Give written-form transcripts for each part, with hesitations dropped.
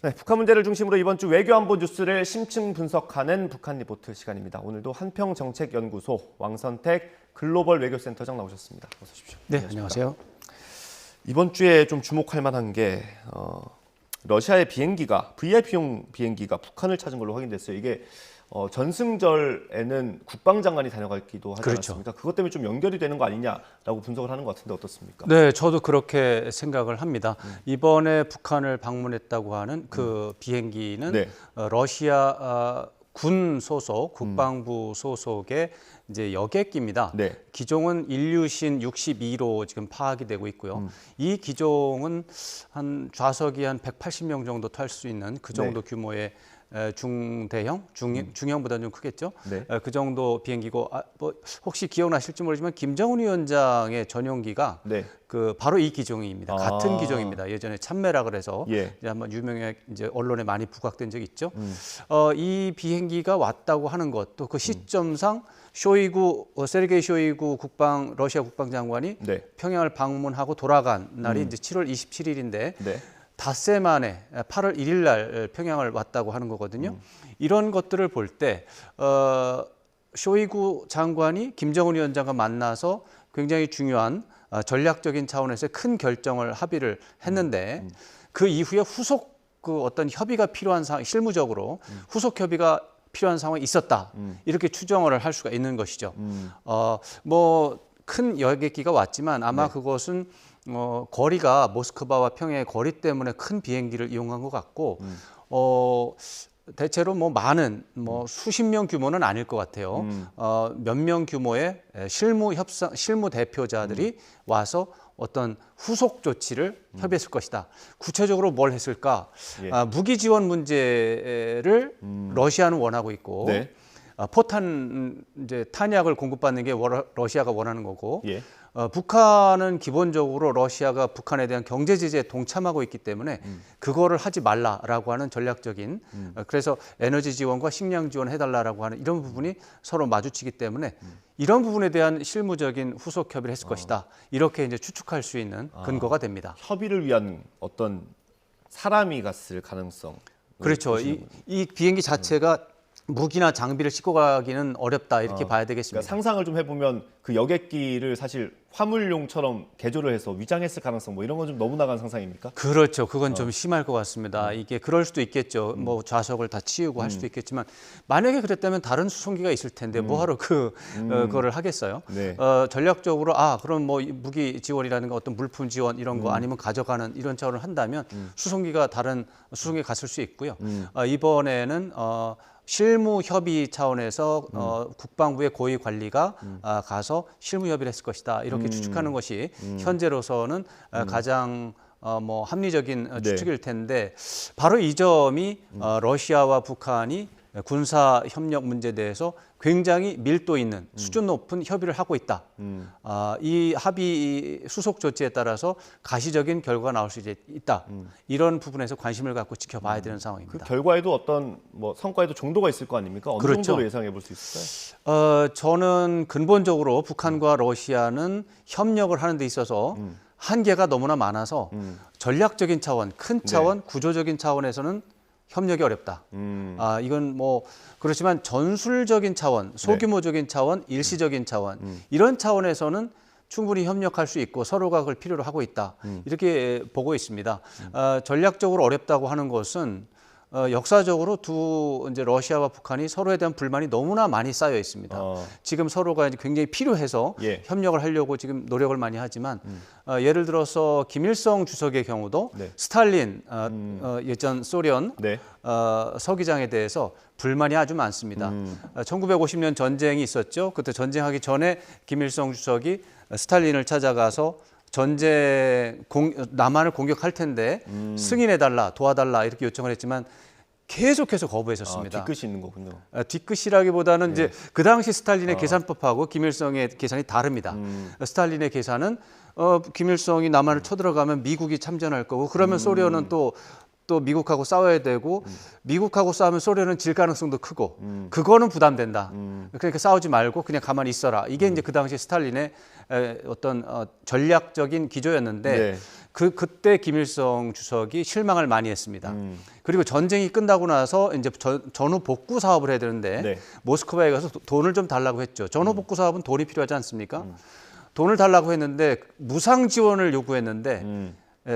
네, 북한 문제를 중심으로 이번 주 외교안보 뉴스를 심층 분석하는 북한 리포트 시간입니다. 오늘도 한평정책연구소 왕선택 글로벌 외교센터장 나오셨습니다. 어서 오십시오. 네, 안녕하세요. 이번 주에 좀 주목할 만한 게 러시아의 비행기가 VIP용 비행기가 북한을 찾은 걸로 확인됐어요. 이게 전승절에는 국방장관이 다녀가기도 하지 그렇죠. 않았습니까? 그것 때문에 좀 연결이 되는 거 아니냐라고 분석을 하는 것 같은데 어떻습니까? 네, 저도 그렇게 생각을 합니다. 이번에 북한을 방문했다고 하는 그 비행기는 네. 러시아 군 소속, 국방부 소속의 이제 여객기입니다. 네. 기종은 일류신 62로 지금 파악이 되고 있고요. 이 기종은 한 좌석이 한 180명 정도 탈 수 있는 그 정도 규모의 중대형, 중형보다는 좀 크겠죠. 네. 그 정도 비행기고, 뭐 혹시 기억나실지 모르지만 김정은 위원장의 전용기가 네. 그 바로 이 기종입니다. 같은 기종입니다. 예전에 참매라 그래서 예. 이제 한번 유명하게 이제 언론에 많이 부각된 적이 있죠. 이 비행기가 왔다고 하는 것, 또 그 시점상 세르게이 쇼이구 러시아 국방장관이 네. 평양을 방문하고 돌아간 날이 이제 7월 27일인데. 네. 닷새 만에 8월 1일 날 평양을 왔다고 하는 거거든요. 이런 것들을 볼 때 쇼이구 장관이 김정은 위원장과 만나서 굉장히 중요한 전략적인 차원에서의 큰 결정을 합의를 했는데 그 이후에 후속 그 어떤 협의가 필요한 상황, 실무적으로 후속 협의가 필요한 상황이 있었다. 이렇게 추정을 할 수가 있는 것이죠. 뭐 큰 여객기가 왔지만 아마 그것은 거리가 모스크바와 평양의 거리 때문에 큰 비행기를 이용한 것 같고 대체로 뭐 많은 수십 명 규모는 아닐 것 같아요. 몇 명 규모의 실무 대표자들이 와서 어떤 후속 조치를 협의했을 것이다. 구체적으로 뭘 했을까? 예. 무기 지원 문제를 러시아는 원하고 있고 네. 포탄 이제 탄약을 공급받는 게 러시아가 원하는 거고. 예. 북한은 기본적으로 러시아가 북한에 대한 경제 제재에 동참하고 있기 때문에 그거를 하지 말라라고 하는 전략적인 그래서 에너지 지원과 식량 지원 해달라라고 하는 이런 부분이 서로 마주치기 때문에 이런 부분에 대한 실무적인 후속 협의를 했을 것이다. 이렇게 이제 추측할 수 있는 근거가 됩니다. 협의를 위한 어떤 사람이 갔을 가능성. 그렇죠. 이 비행기 자체가 무기나 장비를 싣고 가기는 어렵다 이렇게 봐야 되겠습니다. 그러니까 상상을 좀 해보면 그 여객기를 사실 화물용처럼 개조를 해서 위장했을 가능성 뭐 이런 건 좀 너무 나간 상상입니까? 그렇죠. 그건 좀 심할 것 같습니다. 이게 그럴 수도 있겠죠. 뭐 좌석을 다 치우고 할 수도 있겠지만 만약에 그랬다면 다른 수송기가 있을 텐데 뭐하러 그거를 하겠어요? 네. 전략적으로 그럼 뭐 무기 지원이라든가 어떤 물품 지원 이런 거 아니면 가져가는 이런 차원을 한다면 수송기가 다른 수송기에 갔을 수 있고요. 이번에는 실무 협의 차원에서 국방부의 고위 관리가 가서 실무 협의를 했을 것이다. 이렇게 추측하는 것이 현재로서는 가장 합리적인 추측일 텐데 바로 이 점이 러시아와 북한이 군사 협력 문제에 대해서 굉장히 밀도 있는 수준 높은 협의를 하고 있다. 이 합의 수속 조치에 따라서 가시적인 결과가 나올 수 있다. 이런 부분에서 관심을 갖고 지켜봐야 되는 상황입니다. 그 결과에도 어떤 성과에도 정도가 있을 거 아닙니까? 어느 그렇죠. 정도로 예상해 볼 수 있을까요? 저는 근본적으로 북한과 러시아는 협력을 하는 데 있어서 한계가 너무나 많아서 전략적인 차원, 큰 차원, 구조적인 차원에서는 협력이 어렵다. 이건 그렇지만 전술적인 차원, 소규모적인 차원, 일시적인 차원 이런 차원에서는 충분히 협력할 수 있고 서로가 그걸 필요로 하고 있다. 이렇게 보고 있습니다. 전략적으로 어렵다고 하는 것은 역사적으로 이제 러시아와 북한이 서로에 대한 불만이 너무나 많이 쌓여 있습니다. 지금 서로가 이제 굉장히 필요해서 협력을 하려고 지금 노력을 많이 하지만 예를 들어서 김일성 주석의 경우도 스탈린 예전 소련 서기장에 대해서 불만이 아주 많습니다. 1950년 전쟁이 있었죠. 그때 전쟁하기 전에 김일성 주석이 스탈린을 찾아가서 남한을 공격할 텐데 승인해달라, 도와달라 이렇게 요청을 했지만 계속해서 거부했었습니다. 뒤끝이 있는 거군요. 뒤끝이라기보다는 이제 그 당시 스탈린의 계산법하고 김일성의 계산이 다릅니다. 스탈린의 계산은 김일성이 남한을 쳐들어가면 미국이 참전할 거고 그러면 소련은 또 또 미국하고 싸워야 되고 미국하고 싸우면 소련은 질 가능성도 크고 그거는 부담된다. 그러니까 싸우지 말고 그냥 가만히 있어라. 이게 이제 그 당시 스탈린의 어떤 전략적인 기조였는데 네. 그때 김일성 주석이 실망을 많이 했습니다. 그리고 전쟁이 끝나고 나서 이제 전후 복구 사업을 해야 되는데 네. 모스크바에 가서 돈을 좀 달라고 했죠. 전후 복구 사업은 돈이 필요하지 않습니까? 돈을 달라고 했는데 무상 지원을 요구했는데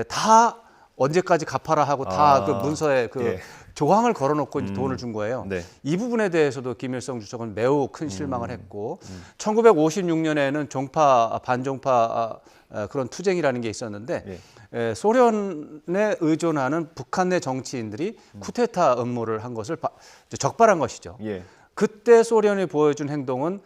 다 언제까지 갚아라 하고 다 그 문서에 그 예. 조항을 걸어놓고 이제 돈을 준 거예요. 네. 이 부분에 대해서도 김일성 주석은 매우 큰 실망을 했고 1956년에는 종파 반종파 그런 투쟁이라는 게 있었는데 소련에 의존하는 북한 내 정치인들이 쿠데타 음모를 한 것을 적발한 것이죠. 예. 그때 소련이 보여준 행동은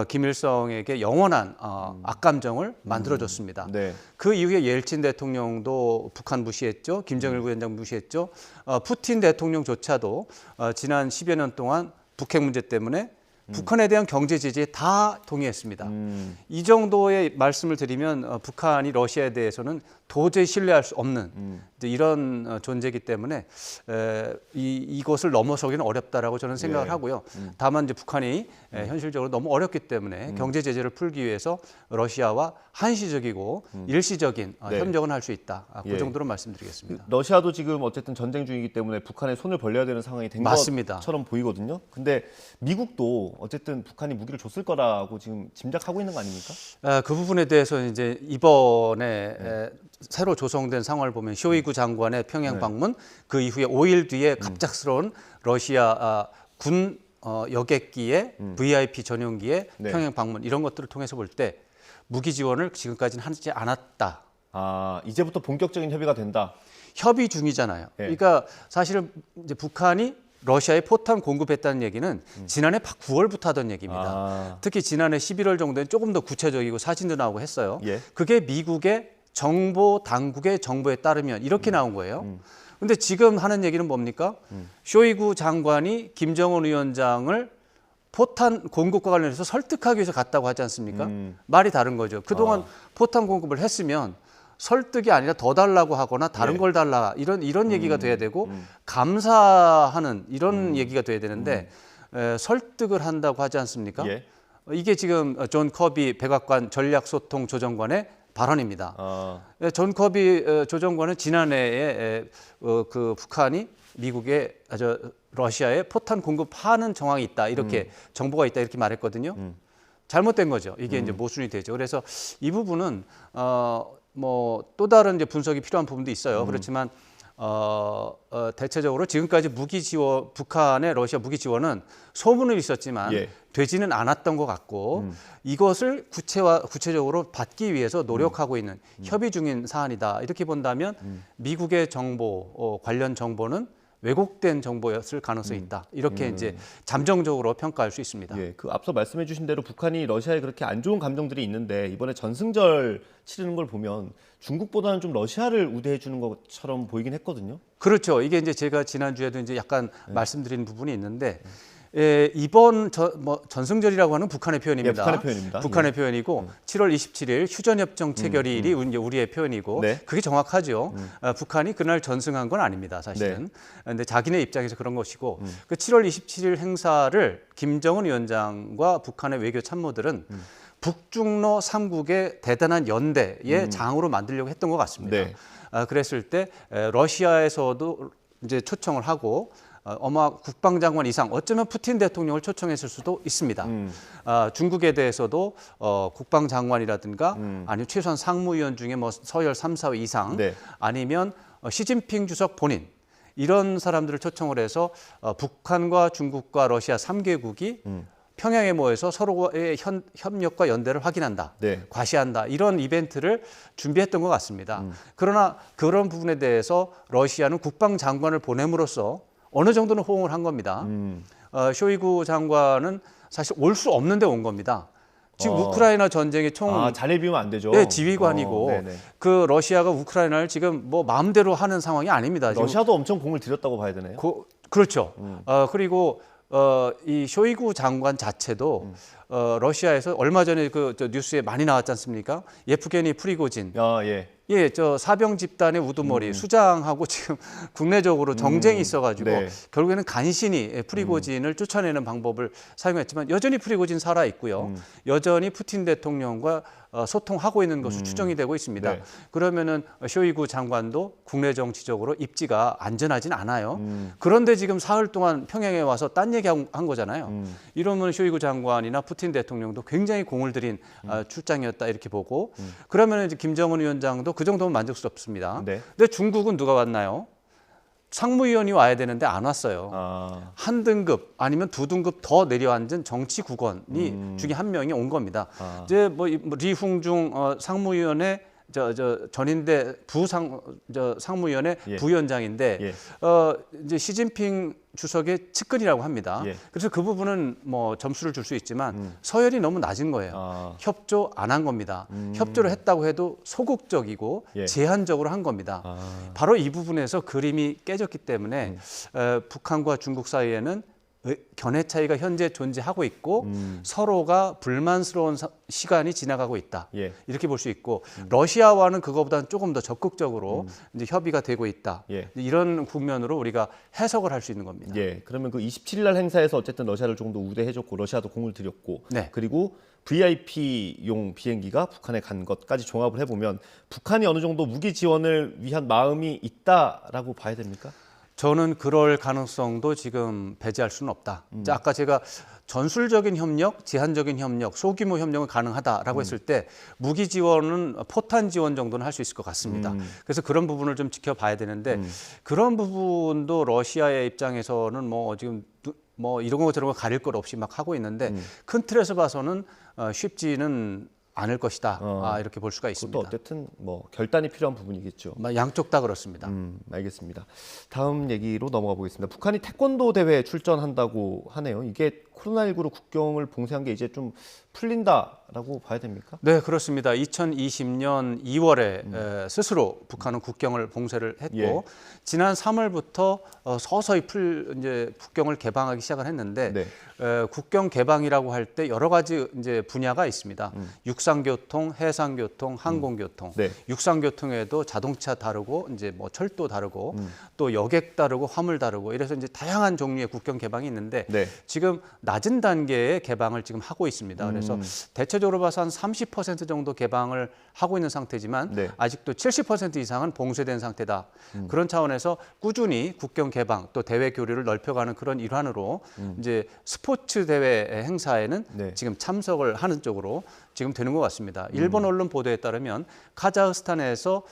김일성에게 영원한 악감정을 만들어줬습니다. 네. 그 이후에 옐친 대통령도 북한 무시했죠. 김정일 위원장 무시했죠. 푸틴 대통령조차도 지난 10여 년 동안 북핵 문제 때문에 북한에 대한 경제 제재에 다 동의했습니다. 이 정도의 말씀을 드리면 북한이 러시아에 대해서는 도저히 신뢰할 수 없는 이제 이런 존재이기 때문에 이것을 넘어서기는 어렵다라고 저는 생각을 예. 하고요. 다만 이제 북한이 현실적으로 너무 어렵기 때문에 경제 제재를 풀기 위해서 러시아와 한시적이고 일시적인 네. 협력은 할 수 있다. 그 예. 정도로 말씀드리겠습니다. 러시아도 지금 어쨌든 전쟁 중이기 때문에 북한에 손을 벌려야 되는 상황이 된 맞습니다. 것처럼 보이거든요. 근데 미국도 어쨌든 북한이 무기를 줬을 거라고 지금 짐작하고 있는 거 아닙니까? 그 부분에 대해서 이제 이번에 새로 조성된 상황을 보면 쇼이구 장관의 평양 방문, 그 이후에 5일 뒤에 갑작스러운 러시아 군 여객기의 VIP 전용기의 네. 평양 방문 이런 것들을 통해서 볼 때 무기 지원을 지금까지는 하지 않았다. 아, 이제부터 본격적인 협의가 된다. 협의 중이잖아요. 예. 그러니까 사실은 이제 북한이 러시아에 포탄 공급했다는 얘기는 지난해 9월부터 하던 얘기입니다. 아. 특히 지난해 11월 정도엔 조금 더 구체적이고 사진도 나오고 했어요. 예. 그게 미국의 정보 당국의 정보에 따르면 이렇게 나온 거예요. 근데 지금 하는 얘기는 뭡니까? 쇼이구 장관이 김정은 위원장을 포탄 공급과 관련해서 설득하기 위해서 갔다고 하지 않습니까? 말이 다른 거죠. 그동안 포탄 공급을 했으면 설득이 아니라 더 달라고 하거나 다른 예. 걸 달라 이런 얘기가 돼야 되고 감사하는 이런 얘기가 돼야 되는데 설득을 한다고 하지 않습니까? 예. 이게 지금 존 커비 백악관 전략소통조정관의 발언입니다. 아. 존 커비 조정관은 지난해에 그 북한이 미국에 러시아에 포탄 공급하는 정황이 있다 이렇게 정보가 있다 이렇게 말했거든요. 잘못된 거죠. 이게 이제 모순이 되죠. 그래서 이 부분은 뭐 또 다른 이제 분석이 필요한 부분도 있어요. 그렇지만 대체적으로 지금까지 무기 지원 북한의 러시아 무기 지원은 소문은 있었지만 예. 되지는 않았던 것 같고 이것을 구체적으로 받기 위해서 노력하고 있는 협의 중인 사안이다 이렇게 본다면 미국의 정보 관련 정보는 왜곡된 정보였을 가능성이 있다 이렇게 이제 잠정적으로 평가할 수 있습니다. 예, 그 앞서 말씀해주신 대로 북한이 러시아에 그렇게 안 좋은 감정들이 있는데 이번에 전승절 치르는 걸 보면 중국보다는 좀 러시아를 우대해 주는 것처럼 보이긴 했거든요. 그렇죠. 이게 이제 제가 지난주에도 이제 약간 말씀드린 부분이 있는데 이번 전승절이라고 하는 북한의 표현입니다. 예, 북한의 표현입니다. 북한의 표현이고 7월 27일 휴전협정 체결일이 이제 우리의 표현이고 네. 그게 정확하죠. 북한이 그날 전승한 건 아닙니다. 사실은. 근데 자기네 입장에서 그런 것이고 그 7월 27일 행사를 김정은 위원장과 북한의 외교 참모들은 북중러 3국의 대단한 연대의 장으로 만들려고 했던 것 같습니다. 네. 그랬을 때 러시아에서도 이제 초청을 하고 아마 국방장관 이상 어쩌면 푸틴 대통령을 초청했을 수도 있습니다. 중국에 대해서도 국방장관이라든가 아니면 최소한 상무위원 중에 뭐 서열 3, 4위 이상 네. 아니면 시진핑 주석 본인 이런 사람들을 초청을 해서 북한과 중국과 러시아 3개국이 평양에 모여서 서로의 협력과 연대를 확인한다, 네. 과시한다 이런 이벤트를 준비했던 것 같습니다. 그러나 그런 부분에 대해서 러시아는 국방장관을 보냄으로써 어느 정도는 호응을 한 겁니다. 쇼이구 장관은 사실 올 수 없는데 온 겁니다. 지금 우크라이나 전쟁의 자리를 비우면 안 되죠. 네, 지휘관이고 네네. 그 러시아가 우크라이나를 지금 뭐 마음대로 하는 상황이 아닙니다. 지금 러시아도 엄청 공을 들였다고 봐야 되네요. 그렇죠. 그리고 이 쇼이구 장관 자체도 러시아에서 얼마 전에 저 뉴스에 많이 나왔지 않습니까? 예프게니 프리고진. 예. 예, 저 사병 집단의 우두머리 수장하고 지금 국내적으로 정쟁이 있어가지고 네. 결국에는 간신히 프리고진을 쫓아내는 방법을 사용했지만 여전히 프리고진 살아 있고요. 여전히 푸틴 대통령과 소통하고 있는 것으로 추정이 되고 있습니다. 네. 그러면은 쇼이구 장관도 국내 정치적으로 입지가 안전하진 않아요. 그런데 지금 사흘 동안 평양에 와서 딴 얘기한 거잖아요. 이러면 쇼이구 장관이나 푸틴 대통령도 굉장히 공을 들인 출장이었다 이렇게 보고 그러면 이제 김정은 위원장도 그 정도면 만족스럽습니다. 네. 근데 중국은 누가 왔나요? 상무위원이 와야 되는데 안 왔어요. 한 등급 아니면 두 등급 더 내려앉은 정치 국원이 중에 한 명이 온 겁니다. 이제 뭐 리흥중 상무위원회 전인대 상무위원회 예. 부위원장인데 예. 이제 시진핑 주석의 측근이라고 합니다. 예. 그래서 그 부분은 뭐 점수를 줄 수 있지만 서열이 너무 낮은 거예요. 협조 안 한 겁니다. 협조를 했다고 해도 소극적이고 예. 제한적으로 한 겁니다. 바로 이 부분에서 그림이 깨졌기 때문에 북한과 중국 사이에는 견해 차이가 현재 존재하고 있고 서로가 불만스러운 시간이 지나가고 있다. 예. 이렇게 볼 수 있고 러시아와는 그거보다는 조금 더 적극적으로 이제 협의가 되고 있다. 예. 이런 국면으로 우리가 해석을 할 수 있는 겁니다. 예. 그러면 그 27일 날 행사에서 어쨌든 러시아를 조금 더 우대해줬고 러시아도 공을 들였고 네. 그리고 VIP용 비행기가 북한에 간 것까지 종합을 해보면 북한이 어느 정도 무기 지원을 위한 마음이 있다라고 봐야 됩니까? 저는 그럴 가능성도 지금 배제할 수는 없다. 자, 아까 제가 전술적인 협력, 제한적인 협력, 소규모 협력은 가능하다라고 했을 때 무기 지원은 포탄 지원 정도는 할 수 있을 것 같습니다. 그래서 그런 부분을 좀 지켜봐야 되는데 그런 부분도 러시아의 입장에서는 뭐 지금 뭐 이런 거 저런 거 가릴 것 없이 막 하고 있는데 큰 틀에서 봐서는 쉽지는 않을 것이다. 이렇게 볼 수가 있습니다. 그것도 어쨌든 뭐 결단이 필요한 부분이겠죠. 양쪽 다 그렇습니다. 알겠습니다. 다음 얘기로 넘어가 보겠습니다. 북한이 태권도 대회에 출전한다고 하네요. 이게 코로나19로 국경을 봉쇄한 게 이제 좀 풀린다라고 봐야 됩니까? 네, 그렇습니다. 2020년 2월에 스스로 북한은 국경을 봉쇄를 했고 예. 지난 3월부터 서서히 이제 국경을 개방하기 시작을 했는데 네. 국경 개방이라고 할 때 여러 가지 이제 분야가 있습니다. 육상교통, 해상교통, 항공교통. 네. 육상교통에도 자동차 다르고 이제 뭐 철도 다르고 또 여객 다르고 화물 다르고 이래서 이제 다양한 종류의 국경 개방이 있는데 네. 지금 낮은 단계의 개방을 지금 하고 있습니다. 그래서 대체적으로 봐서 한 30% 정도 개방을 하고 있는 상태지만 네. 아직도 70% 이상은 봉쇄된 상태다. 그런 차원에서 꾸준히 국경 개방 또 대외 교류를 넓혀가는 그런 일환으로 이제 스포츠 대회 행사에는 네. 지금 참석을 하는 쪽으로 지금 되는 것 같습니다. 일본 언론 보도에 따르면 카자흐스탄에서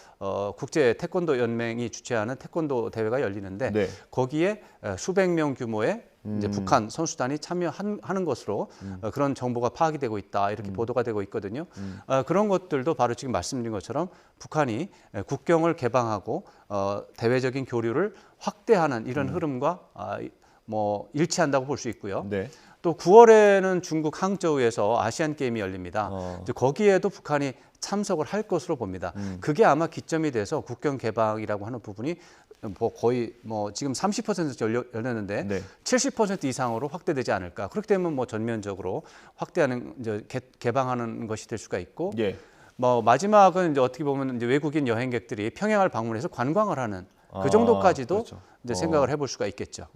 국제 태권도 연맹이 주최하는 태권도 대회가 열리는데 네. 거기에 수백 명 규모의 이제 북한 선수단이 참여하는 것으로 그런 정보가 파악이 되고 있다 이렇게 보도가 되고 있거든요. 그런 것들도 바로 지금 말씀드린 것처럼 북한이 국경을 개방하고 대외적인 교류를 확대하는 이런 흐름과 뭐 일치한다고 볼 수 있고요. 네. 또 9월에는 중국 항저우에서 아시안 게임이 열립니다. 이제 거기에도 북한이 참석을 할 것으로 봅니다. 그게 아마 기점이 돼서 국경 개방이라고 하는 부분이 뭐 거의 뭐 지금 30% 열렸는데 네. 70% 이상으로 확대되지 않을까. 그렇게 되면 뭐 전면적으로 확대하는 이제 개방하는 것이 될 수가 있고, 예. 뭐 마지막은 이제 어떻게 보면 이제 외국인 여행객들이 평양을 방문해서 관광을 하는 그 정도까지도 그렇죠. 이제 생각을 해볼 수가 있겠죠.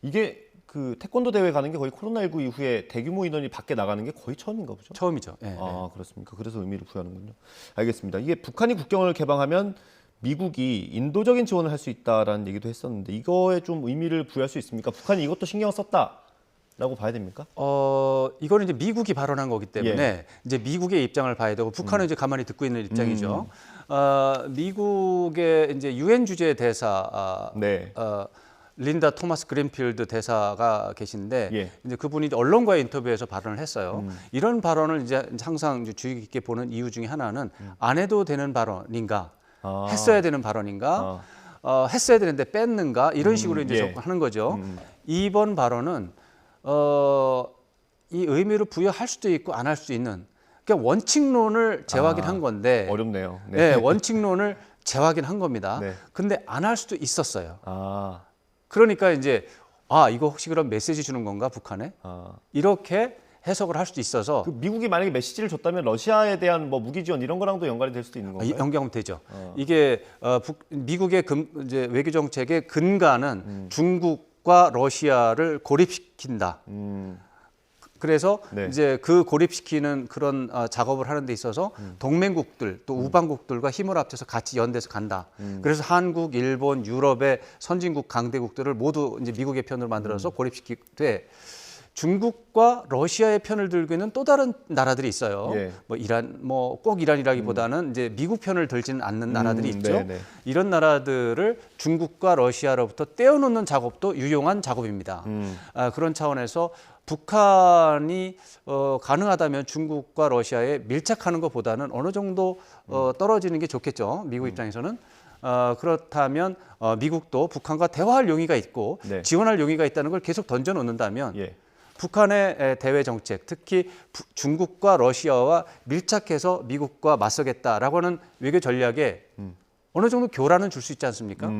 이게 그 태권도 대회 가는 게 거의 코로나19 이후에 대규모 인원이 밖에 나가는 게 거의 처음인가 보죠? 처음이죠. 예, 아, 그렇습니까? 그래서 의미를 부여하는군요. 알겠습니다. 이게 북한이 국경을 개방하면 미국이 인도적인 지원을 할 수 있다라는 얘기도 했었는데 이거에 좀 의미를 부여할 수 있습니까? 북한이 이것도 신경을 썼다라고 봐야 됩니까? 이거는 이제 미국이 발언한 거기 때문에 이제 미국의 입장을 봐야 되고 북한은 이제 가만히 듣고 있는 입장이죠. 미국의 이제 유엔 주재 대사 네. 린다 토마스 그린필드 대사가 계신데 예. 이제 그분이 언론과의 인터뷰에서 발언을 했어요. 이런 발언을 이제 항상 이제 주의 깊게 보는 이유 중에 하나는 안 해도 되는 발언인가, 했어야 되는 발언인가, 했어야 되는데 뺐는가 이런 식으로 이제 예. 접근하는 거죠. 이번 발언은 이 의미를 부여할 수도 있고 안 할 수도 있는 그러니까 원칙론을 재확인한 건데 어렵네요. 네. 네, 원칙론을 재확인한 겁니다. 네. 근데 안 할 수도 있었어요. 그러니까 이제 이거 혹시 그럼 메시지 주는 건가 북한에? 이렇게 해석을 할 수도 있어서 그 미국이 만약에 메시지를 줬다면 러시아에 대한 뭐 무기 지원 이런 거랑도 연관이 될 수도 있는 건가요? 연결하면 되죠. 이게 미국의 이제 외교 정책의 근간은 중국과 러시아를 고립시킨다. 그래서 네. 이제 그 고립시키는 그런 작업을 하는 데 있어서 동맹국들 또 우방국들과 힘을 합쳐서 같이 연대해서 간다. 그래서 한국, 일본, 유럽의 선진국 강대국들을 모두 이제 미국의 편으로 만들어서 고립시키되 중국과 러시아의 편을 들고 있는 또 다른 나라들이 있어요. 예. 뭐 이란, 뭐 꼭 이란이라기보다는 이제 미국 편을 들지는 않는 나라들이 있죠. 네네. 이런 나라들을 중국과 러시아로부터 떼어놓는 작업도 유용한 작업입니다. 그런 차원에서 북한이 가능하다면 중국과 러시아에 밀착하는 것보다는 어느 정도 떨어지는 게 좋겠죠. 미국 입장에서는. 그렇다면 미국도 북한과 대화할 용의가 있고 네. 지원할 용의가 있다는 걸 계속 던져놓는다면 예. 북한의 대외 정책, 특히 중국과 러시아와 밀착해서 미국과 맞서겠다라고 하는 외교 전략에 어느 정도 교란은 줄 수 있지 않습니까?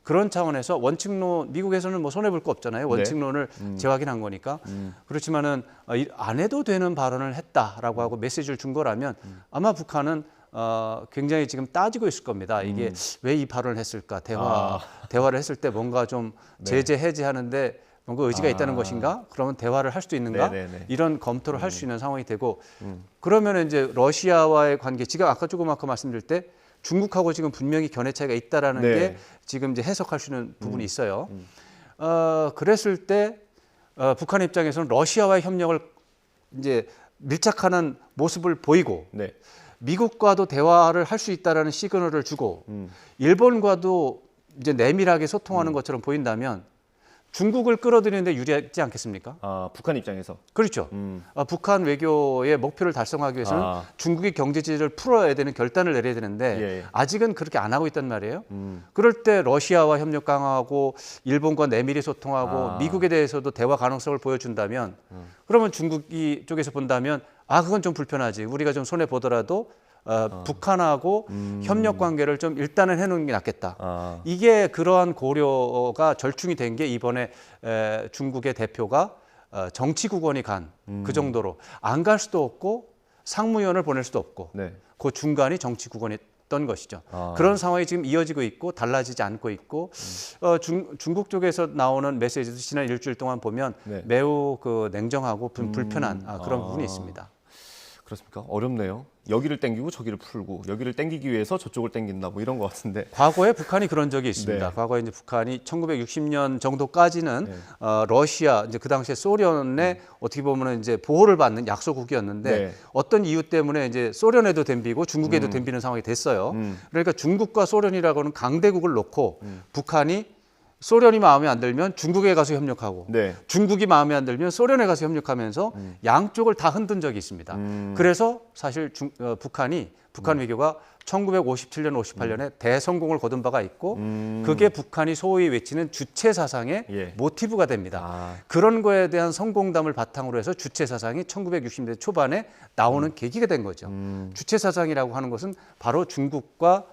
그런 차원에서 원칙론, 미국에서는 뭐 손해볼 거 없잖아요. 원칙론을 재확인한 거니까. 그렇지만은 안 해도 되는 발언을 했다라고 하고 메시지를 준 거라면 아마 북한은 굉장히 지금 따지고 있을 겁니다. 이게 왜 이 발언을 했을까? 대화를 했을 때 뭔가 좀 제재 해제하는데 뭔가 의지가 있다는 것인가? 그러면 대화를 할 수도 있는가? 네네네. 이런 검토를 할 수 있는 상황이 되고 그러면 이제 러시아와의 관계, 지금 조금 아까 말씀드릴 때 중국하고 지금 분명히 견해 차이가 있다라는 네. 게 지금 이제 해석할 수 있는 부분이 있어요. 그랬을 때 북한 입장에서는 러시아와의 협력을 이제 밀착하는 모습을 보이고 네. 미국과도 대화를 할 수 있다라는 시그널을 주고 일본과도 이제 내밀하게 소통하는 것처럼 보인다면 중국을 끌어들이는데 유리하지 않겠습니까? 북한 입장에서. 그렇죠. 북한 외교의 목표를 달성하기 위해서는 중국이 경제 제재를 풀어야 되는 결단을 내려야 되는데 예. 아직은 그렇게 안 하고 있단 말이에요. 그럴 때 러시아와 협력 강화하고 일본과 내밀히 소통하고 미국에 대해서도 대화 가능성을 보여준다면 그러면 중국이 쪽에서 본다면 그건 좀 불편하지. 우리가 좀 손해 보더라도 북한하고 협력 관계를 좀 일단은 해놓는 게 낫겠다. 이게 그러한 고려가 절충이 된 게 이번에 중국의 대표가 정치 국원이 간 그 정도로 안 갈 수도 없고 상무위원을 보낼 수도 없고 네. 그 중간이 정치 국원이었던 것이죠. 그런 상황이 지금 이어지고 있고 달라지지 않고 있고 중국 쪽에서 나오는 메시지도 지난 일주일 동안 보면 네. 매우 그 냉정하고 불편한 그런 부분이 있습니다. 그렇습니까? 어렵네요. 여기를 땡기고 저기를 풀고 여기를 땡기기 위해서 저쪽을 땡긴다 뭐 이런 것 같은데. 과거에 북한이 그런 적이 있습니다. 네. 과거에 이제 북한이 1960년 정도까지는 네. 러시아 이제 그 당시에 소련의 어떻게 보면은 이제 보호를 받는 약소국이었는데 네. 어떤 이유 때문에 이제 소련에도 덤비고 중국에도 덤비는 상황이 됐어요. 그러니까 중국과 소련이라고는 강대국을 놓고 북한이 소련이 마음에 안 들면 중국에 가서 협력하고 네. 중국이 마음에 안 들면 소련에 가서 협력하면서 양쪽을 다 흔든 적이 있습니다. 그래서 사실 북한 외교가 1957년, 58년에 대성공을 거둔 바가 있고 그게 북한이 소위 외치는 주체 사상의 예. 모티브가 됩니다. 그런 거에 대한 성공담을 바탕으로 해서 주체 사상이 1960년대 초반에 나오는 계기가 된 거죠. 주체 사상이라고 하는 것은 바로 중국과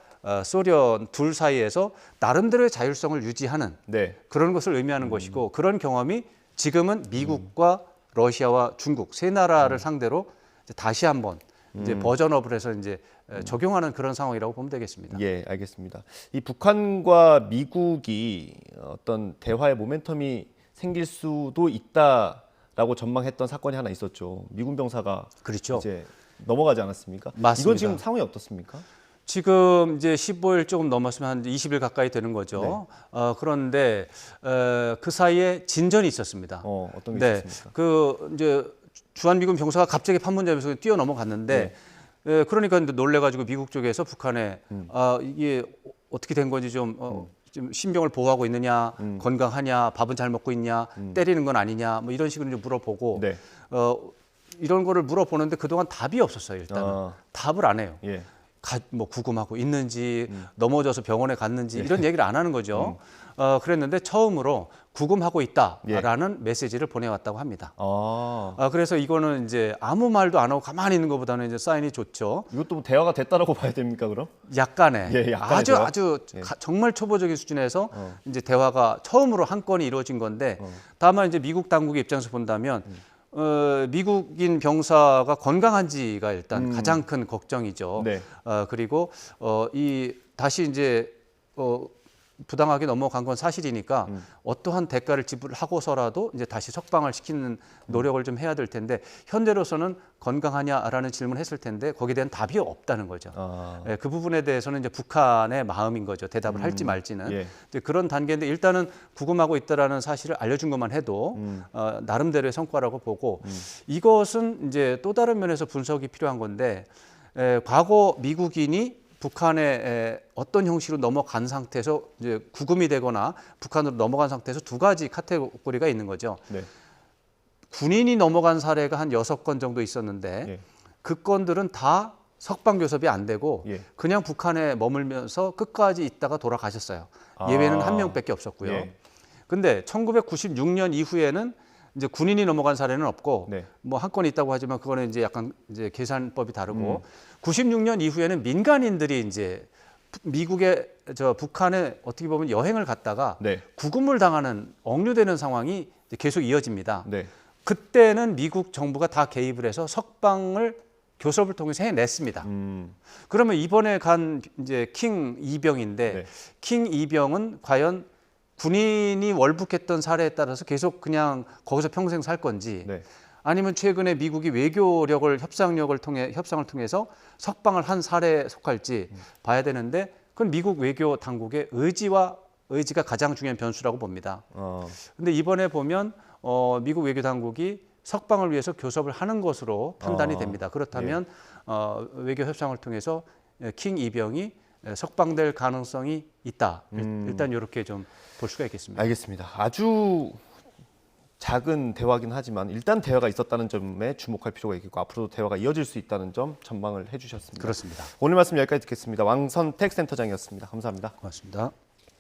소련 둘 사이에서 나름대로의 자율성을 유지하는 네. 그런 것을 의미하는 것이고 그런 경험이 지금은 미국과 러시아와 중국 세 나라를 상대로 이제 다시 한번 이제 버전업을 해서 이제 적용하는 그런 상황이라고 보면 되겠습니다. 예, 알겠습니다. 이 북한과 미국이 어떤 대화의 모멘텀이 생길 수도 있다라고 전망했던 사건이 하나 있었죠. 미군 병사가 그렇죠. 이제 넘어가지 않았습니까? 맞습니다. 이건 지금 상황이 어떻습니까? 지금 이제 15일 조금 넘었으면 한 20일 가까이 되는 거죠. 그런데 그 사이에 진전이 있었습니다. 어떤 게 있었습니까? 그 이제 주한미군 병사가 갑자기 판문점에서 뛰어 넘어갔는데 그러니까 놀래가지고 미국 쪽에서 북한에 이게 어떻게 된 건지 좀 신병을 보호하고 있느냐, 건강하냐, 밥은 잘 먹고 있냐, 때리는 건 아니냐, 뭐 이런 식으로 좀 물어보고 네. 이런 거를 물어보는데 그동안 답이 없었어요. 일단은 답을 안 해요. 예. 뭐 구금하고 있는지 넘어져서 병원에 갔는지 이런 얘기를 안 하는 거죠. 그랬는데 처음으로 구금하고 있다라는 메시지를 보내왔다고 합니다. 그래서 이거는 이제 아무 말도 안 하고 가만히 있는 것보다는 이제 사인이 좋죠. 이것도 뭐 대화가 됐다라고 봐야 됩니까, 그럼? 약간의 예, 약간의 대화? 정말 초보적인 수준에서 이제 대화가 처음으로 한 건이 이루어진 건데 다만 이제 미국 당국의 입장에서 본다면 미국인 병사가 건강한지가 일단 가장 큰 걱정이죠. 네. 그리고 다시 이제 부당하게 넘어간 건 사실이니까 어떠한 대가를 지불하고서라도 이제 다시 석방을 시키는 노력을 좀 해야 될 텐데 현재로서는 건강하냐라는 질문을 했을 텐데 거기에 대한 답이 없다는 거죠. 예, 그 부분에 대해서는 이제 북한의 마음인 거죠. 대답을 할지 말지는. 예. 이제 그런 단계인데 일단은 구금하고 있다라는 사실을 알려준 것만 해도 나름대로의 성과라고 보고 이것은 이제 또 다른 면에서 분석이 필요한 건데 과거 미국인이 북한에 어떤 형식으로 넘어간 상태에서 이제 구금이 되거나 북한으로 넘어간 상태에서 두 가지 카테고리가 있는 거죠. 네. 군인이 넘어간 사례가 한 6건 정도 있었는데 예. 그 건들은 다 석방 교섭이 안 되고 예. 그냥 북한에 머물면서 끝까지 있다가 돌아가셨어요. 아. 예외는 한 명밖에 없었고요. 예. 근데 1996년 이후에는 이제 군인이 넘어간 사례는 없고 네. 뭐 한 건 있다고 하지만 그거는 이제 약간 이제 계산법이 다르고 96년 이후에는 민간인들이 이제 미국의 북한에 어떻게 보면 여행을 갔다가 네. 구금을 당하는 억류되는 상황이 이제 계속 이어집니다. 네. 그때는 미국 정부가 다 개입을 해서 석방을 교섭을 통해서 해냈습니다. 그러면 이번에 간 이제 킹 이병인데 네. 킹 이병은 과연 군인이 월북했던 사례에 따라서 계속 그냥 거기서 평생 살 건지 네. 아니면 최근에 미국이 외교력을 협상을 통해서 석방을 한 사례에 속할지 봐야 되는데 그건 미국 외교 당국의 의지가 가장 중요한 변수라고 봅니다. 근데 이번에 보면 미국 외교 당국이 석방을 위해서 교섭을 하는 것으로 판단이 됩니다. 그렇다면 외교 협상을 통해서 킹 이병이 석방될 가능성이 있다. 일단 이렇게 좀 볼 수가 있겠습니다. 알겠습니다. 아주 작은 대화긴 하지만 일단 대화가 있었다는 점에 주목할 필요가 있겠고 앞으로도 대화가 이어질 수 있다는 점 전망을 해주셨습니다. 그렇습니다. 오늘 말씀 여기까지 듣겠습니다. 왕선택 센터장이었습니다. 감사합니다. 고맙습니다.